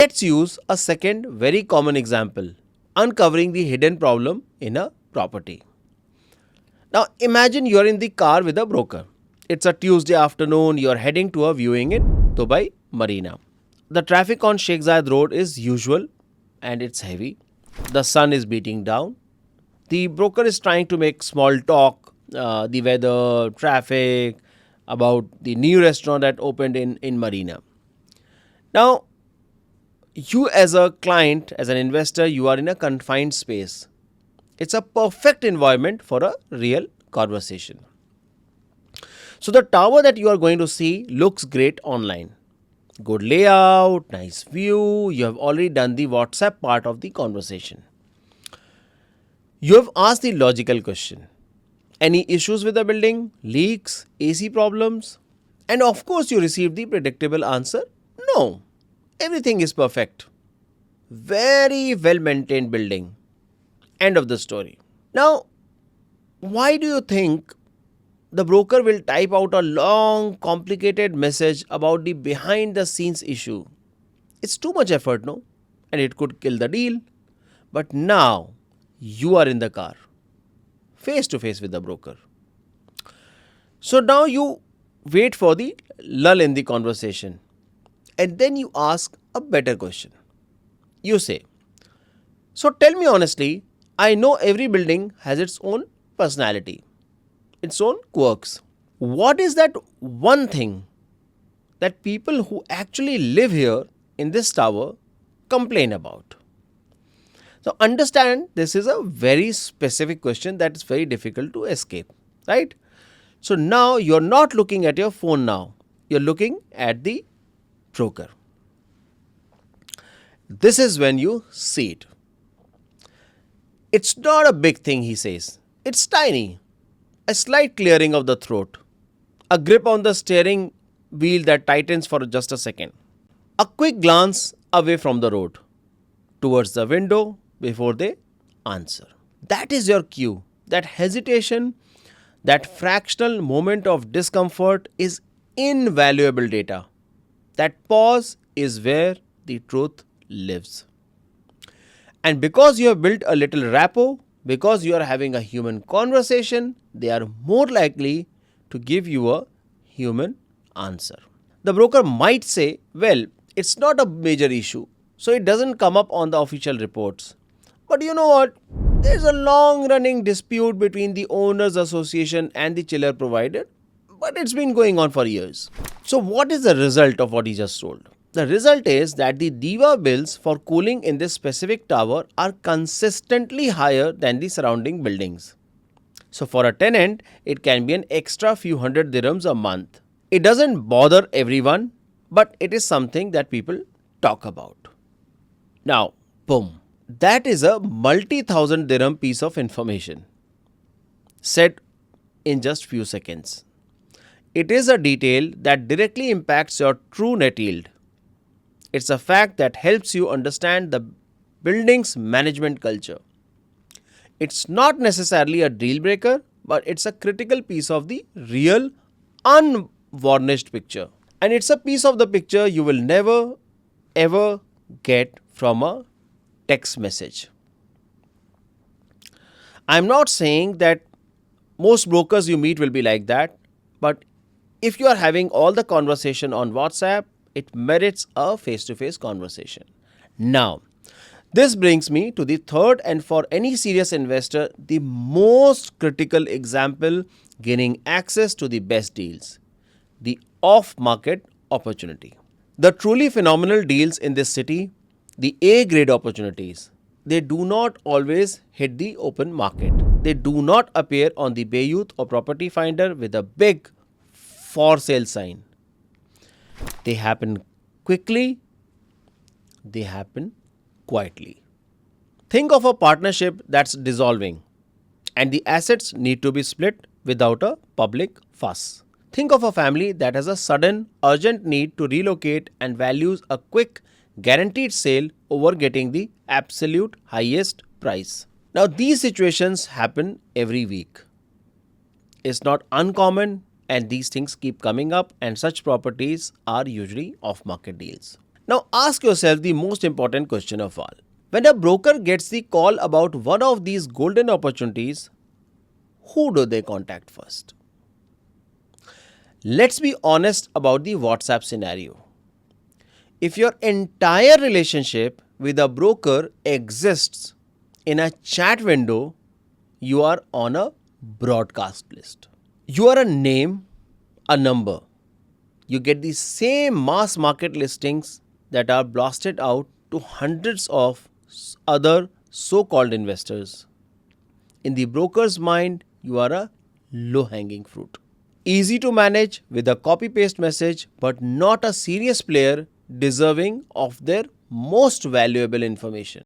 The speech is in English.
Let's use a second very common example, uncovering the hidden problem in a property. Now imagine you're in the car with a broker. It's a Tuesday afternoon, you're heading to a viewing in Dubai Marina. The traffic on Sheikh Zayed Road is usual and it's heavy. The sun is beating down. The broker is trying to make small talk, the weather, traffic, about the new restaurant that opened in Marina. Now, you as a client, as an investor, you are in a confined space. It's a perfect environment for a real conversation. So the tower that you are going to see looks great online. Good layout, nice view. You have already done the WhatsApp part of the conversation. You have asked the logical question. Any issues with the building? Leaks? AC problems? And of course, you received the predictable answer no. Everything is perfect. Very well maintained building. End of the story. Now, why do you think the broker will type out a long, complicated message about the behind the scenes issue? It's too much effort, no? And it could kill the deal. But now, you are in the car, face to face with the broker. So now you wait for the lull in the conversation. And then you ask a better question. You say, so tell me honestly, I know every building has its own personality, its own quirks. What is that one thing that people who actually live here in this tower complain about? So understand this is a very specific question that is very difficult to escape, right? So now you're not looking at your phone now. You're looking at the broker. This is when you see it. It's not a big thing, he says. It's tiny. A slight clearing of the throat. A grip on the steering wheel that tightens for just a second. A quick glance away from the road, towards the window before they answer. That is your cue. That hesitation, that fractional moment of discomfort is invaluable data. That pause is where the truth lives. And because you have built a little rapport, because you are having a human conversation, they are more likely to give you a human answer. The broker might say, well, it's not a major issue, so it doesn't come up on the official reports. But you know what? There's a long running dispute between the owners association and the chiller provider, but it's been going on for years. So what is the result of what he just told? The result is that the Diva bills for cooling in this specific tower are consistently higher than the surrounding buildings. So for a tenant, it can be an extra few hundred dirhams a month. It doesn't bother everyone, but it is something that people talk about. Now, boom. That is a multi-thousand dirham piece of information said in just few seconds. It is a detail that directly impacts your true net yield. It's a fact that helps you understand the building's management culture. It's not necessarily a deal breaker, but it's a critical piece of the real, unvarnished picture. And it's a piece of the picture you will never ever get from a text message. I'm not saying that most brokers you meet will be like that, but if you are having all the conversation on WhatsApp, it merits a face to face conversation. Now, this brings me to the third and for any serious investor, the most critical example gaining access to the best deals, the off market opportunity. The truly phenomenal deals in this city, the A grade opportunities, they do not always hit the open market. They do not appear on the Bayouth or Property Finder with a big for sale sign. They happen quickly, they happen quietly. Think of a partnership that's dissolving and the assets need to be split without a public fuss. Think of a family that has a sudden, urgent need to relocate and values a quick, guaranteed sale over getting the absolute highest price. Now, these situations happen every week. It's not uncommon, and these things keep coming up, and such properties are usually off market deals. Now ask yourself the most important question of all. When a broker gets the call about one of these golden opportunities, who do they contact first? Let's be honest about the WhatsApp scenario. If your entire relationship with a broker exists in a chat window, you are on a broadcast list. You are a name, a number. You get the same mass market listings that are blasted out to hundreds of other so called investors. In the broker's mind, you are a low hanging fruit. Easy to manage with a copy paste message, but not a serious player deserving of their most valuable information.